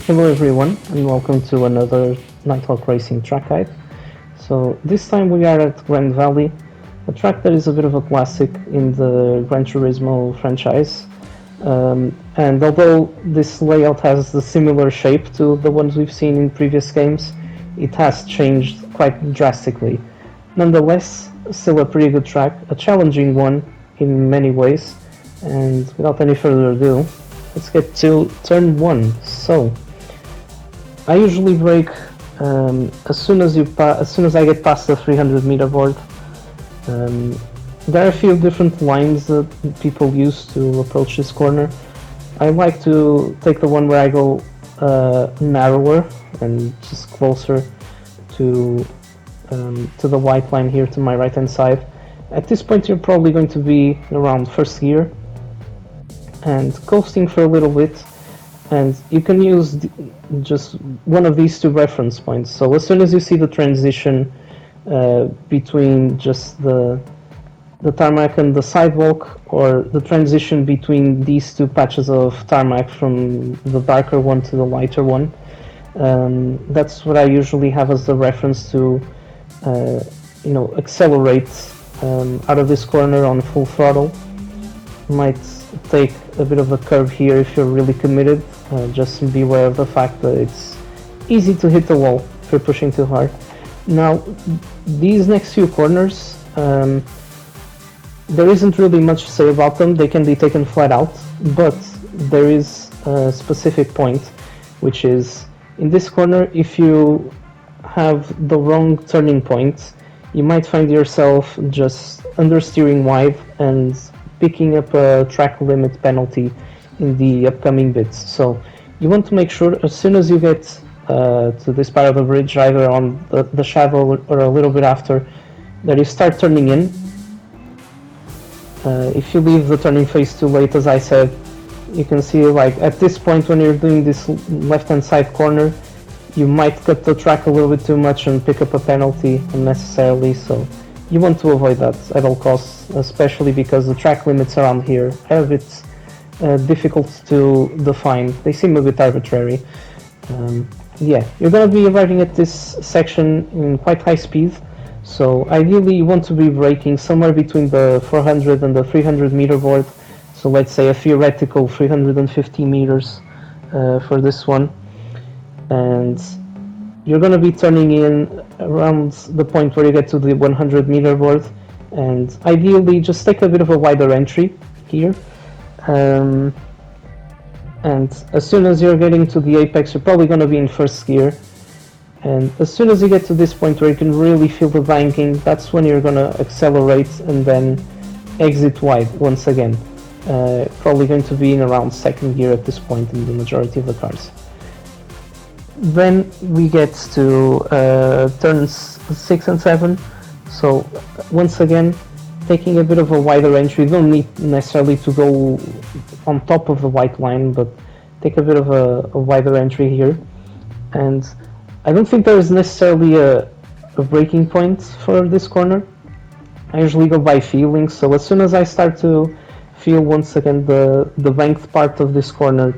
Hello everyone and welcome to another Nighthawk Racing track guide. So this time we are at Grand Valley, a track that is a bit of a classic in the Gran Turismo franchise. And although this layout has the similar shape to the ones we've seen in previous games, it has changed quite drastically. Nonetheless, still a pretty good track, a challenging one in many ways, and without any further ado, let's get to turn 1. So, I usually brake as soon as I get past the 300 meter board. There are a few different lines that people use to approach this corner. I like to take the one where I go narrower and just closer to the white line here to my right hand side. At this point you're probably going to be around first gear and coasting for a little bit, and you can use just one of these two reference points. So as soon as you see the transition between just the tarmac and the sidewalk, or the transition between these two patches of tarmac from the darker one to the lighter one, that's what I usually have as the reference to accelerate out of this corner on full throttle. Might take a bit of a curve here if you're really committed. Just beware of the fact that it's easy to hit the wall if you're pushing too hard. Now, these next few corners, there isn't really much to say about them. They can be taken flat out, but there is a specific point, which is in this corner, if you have the wrong turning point, you might find yourself just understeering wide and picking up a track limit penalty in the upcoming bits. So you want to make sure as soon as you get to this part of the bridge, either on the shadow or a little bit after, that you start turning in. If you leave the turning phase too late, as I said, you can see like at this point when you're doing this left hand side corner, you might cut the track a little bit too much and pick up a penalty unnecessarily. So you want to avoid that at all costs, especially because the track limits around here are a bit difficult to define. They seem a bit arbitrary. You're going to be arriving at this section in quite high speed, so ideally you want to be braking somewhere between the 400 and the 300 meter board. So let's say a theoretical 350 meters for this one. And you're going to be turning in around the point where you get to the 100 meter board, and ideally just take a bit of a wider entry here. And as soon as you're getting to the apex, you're probably going to be in first gear, and as soon as you get to this point where you can really feel the banking, that's when you're going to accelerate and then exit wide once again. Probably going to be in around second gear at this point in the majority of the cars. Then we get to turns 6 and 7, so once again taking a bit of a wider entry. You don't need necessarily to go on top of the white line, but take a bit of a wider entry here. And I don't think there is necessarily a braking point for this corner. I usually go by feeling, so as soon as I start to feel once again the banked part of this corner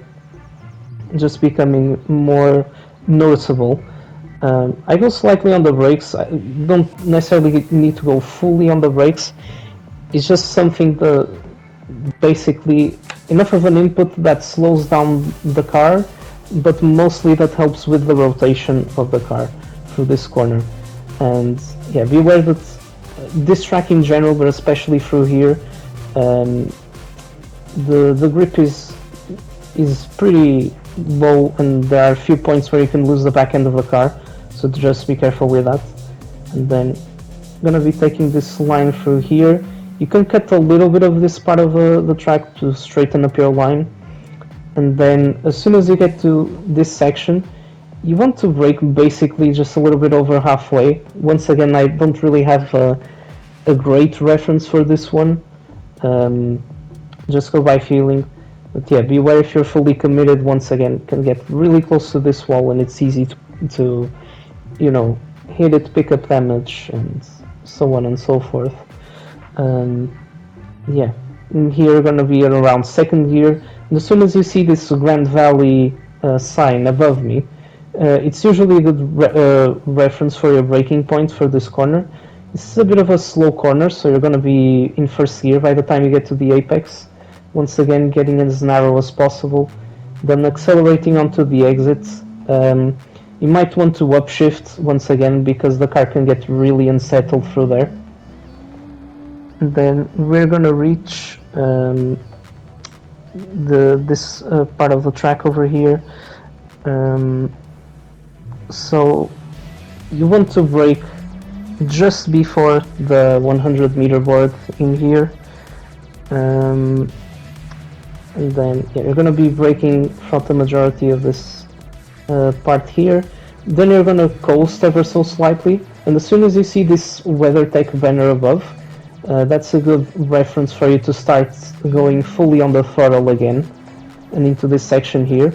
just becoming more noticeable, I go slightly on the brakes. I don't necessarily need to go fully on the brakes. It's just something that basically enough of an input that slows down the car, but mostly that helps with the rotation of the car through this corner. And yeah, beware that this track in general, but especially through here, the grip is pretty low, and there are a few points where you can lose the back end of the car, so just be careful with that. And then I'm gonna be taking this line through here. You can cut a little bit of this part of the track to straighten up your line, and then as soon as you get to this section, you want to brake basically just a little bit over halfway. Once again, I don't really have a great reference for this one, just go by feeling. But yeah, beware if you're fully committed. Once again, can get really close to this wall and it's easy to hit it, pick up damage, and so on and so forth. In here you're gonna be at around second gear, and as soon as you see this Grand Valley sign above me, it's usually a good reference for your braking point for this corner. This is a bit of a slow corner, so you're going to be in first gear by the time you get to the apex. Once again, getting as narrow as possible, then accelerating onto the exit. You might want to upshift once again because the car can get really unsettled through there. And then we're going to reach this part of the track over here. So you want to brake just before the 100 meter board in here, and then you're going to be braking throughout the majority of this part here. Then you're going to coast ever so slightly, and as soon as you see this WeatherTech banner above, that's a good reference for you to start going fully on the throttle again and into this section here.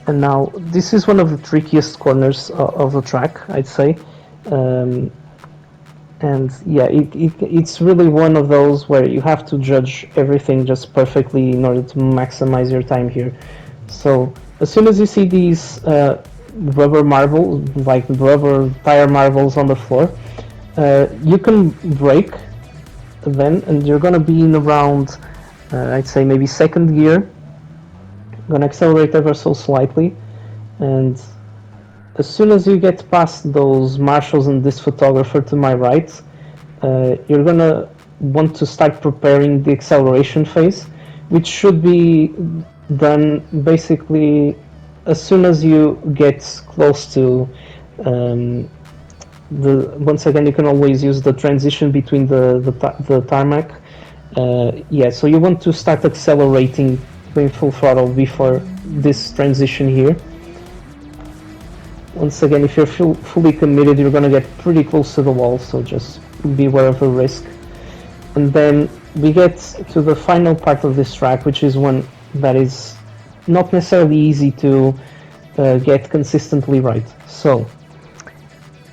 And now this is one of the trickiest corners of the track, I'd say. And yeah, it's really one of those where you have to judge everything just perfectly in order to maximize your time here. So as soon as you see these rubber marbles, like rubber tire marbles on the floor, you can brake then, and you're gonna be in around, I'd say maybe second gear. I'm gonna accelerate ever so slightly, and as soon as you get past those marshals and this photographer to my right, you're gonna want to start preparing the acceleration phase, which should be done basically as soon as you get close to once again, you can always use the transition between the tarmac. Yeah, so you want to start accelerating, going full throttle before this transition here. Once again, if you're fully committed, you're going to get pretty close to the wall, so just beware of the risk. And then we get to the final part of this track, which is one that is not necessarily easy to get consistently right. So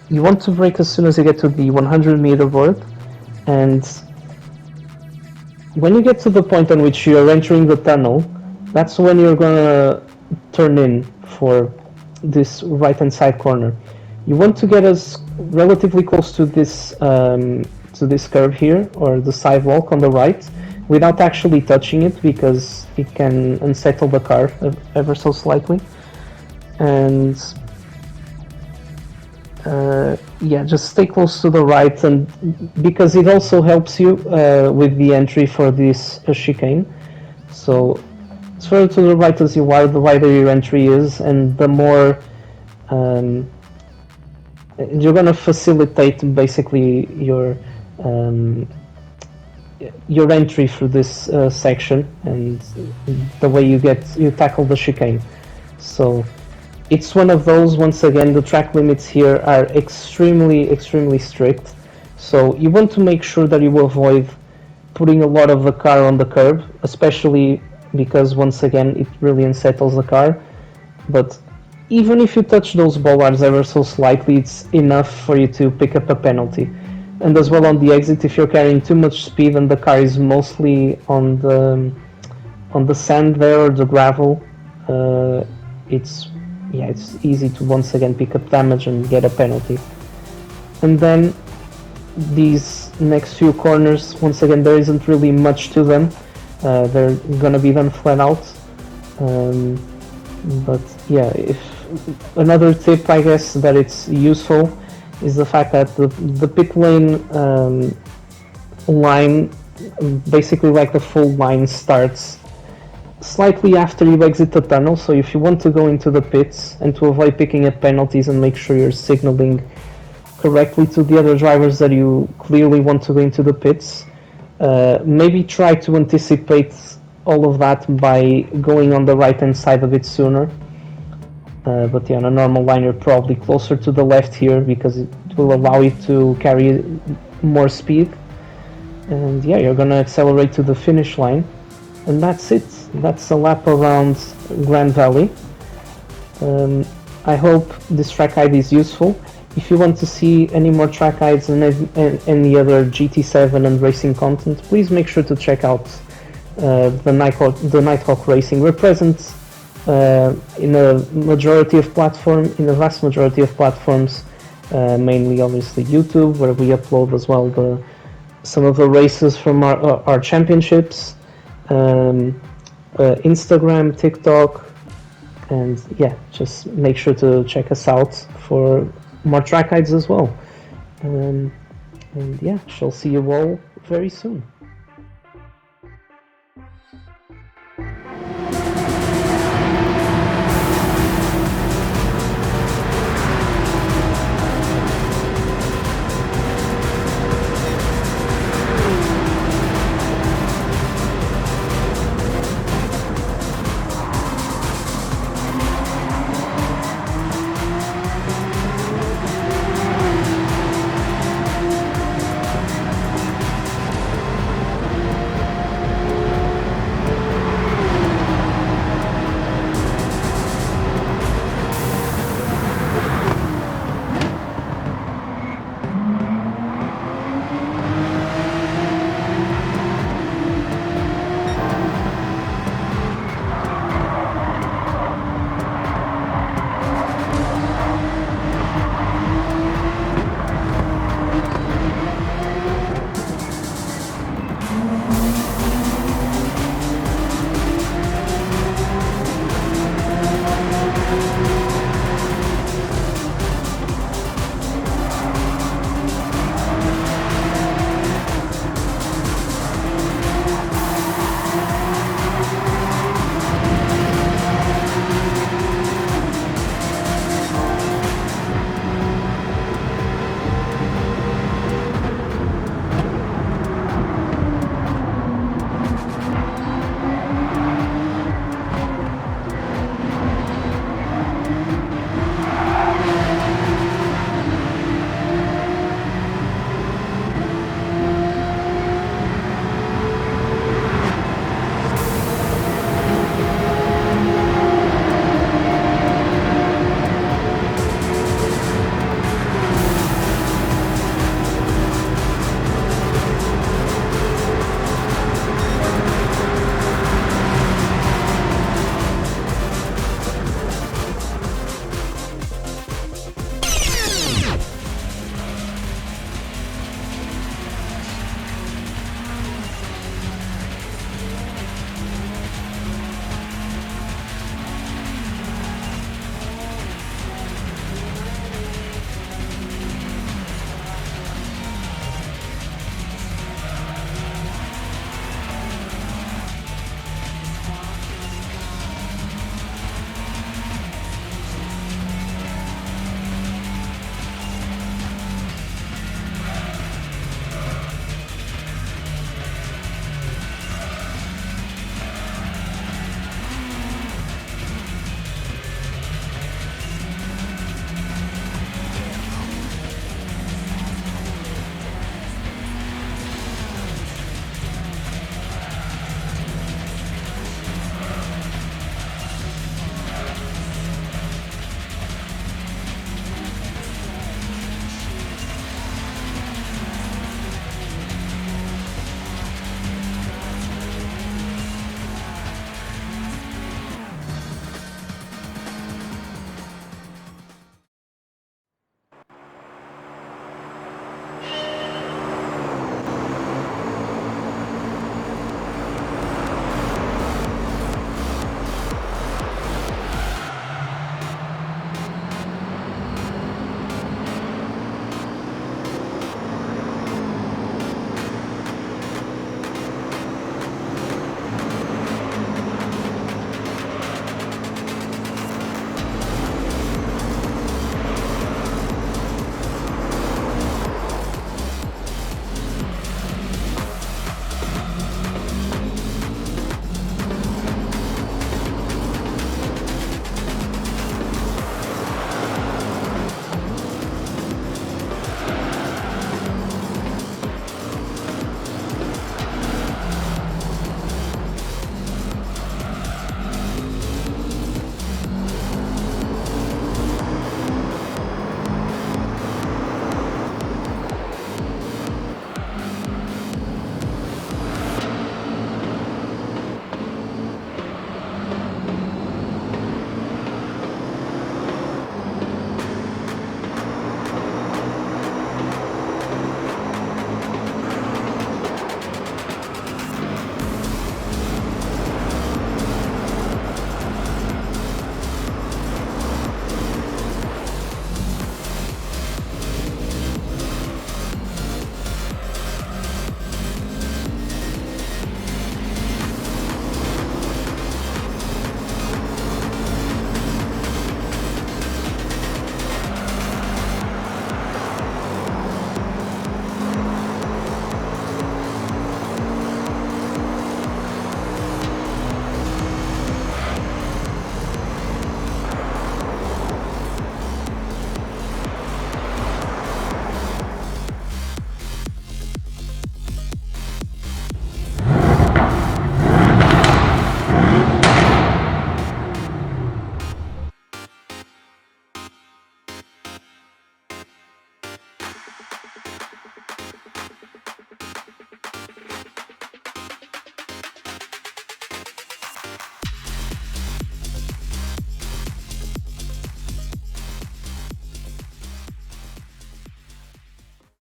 you want to brake as soon as you get to the 100 meter board, and when you get to the point on which you're entering the tunnel, that's when you're gonna turn in for this right hand side corner. You want to get as relatively close to this curve here, or the sidewalk on the right, without actually touching it, because it can unsettle the car ever so slightly. And yeah, just stay close to the right, and because it also helps you with the entry for this chicane. So as further to the right as you are, the wider your entry is, and the more you're going to facilitate basically your entry through this section, and the way you tackle the chicane. So it's one of those, once again, the track limits here are extremely strict, so you want to make sure that you avoid putting a lot of the car on the curb, especially because, once again, it really unsettles the car. But even if you touch those bollards ever so slightly, it's enough for you to pick up a penalty. And as well on the exit, if you're carrying too much speed and the car is mostly on the sand there or the gravel, it's easy to once again pick up damage and get a penalty. And then these next few corners, once again, there isn't really much to them. They're gonna be done flat out. But yeah, if another tip, I guess, that it's useful is the fact that the pit lane line, basically like the full line, starts slightly after you exit the tunnel. So if you want to go into the pits and to avoid picking up penalties and make sure you're signaling correctly to the other drivers that you clearly want to go into the pits, maybe try to anticipate all of that by going on the right hand side a bit sooner. But yeah, on a normal line you're probably closer to the left here because it will allow you to carry more speed. And yeah, you're gonna accelerate to the finish line, and that's it. That's a lap around Grand Valley. I hope this track guide is useful. If you want to see any more track guides and any other GT7 and racing content, please make sure to check out the Nighthawk Racing. We're present in a vast majority of platforms, mainly obviously YouTube, where we upload as well some of the races from our championships, Instagram, TikTok, and yeah, just make sure to check us out for more track guides as well. And yeah, shall see you all very soon.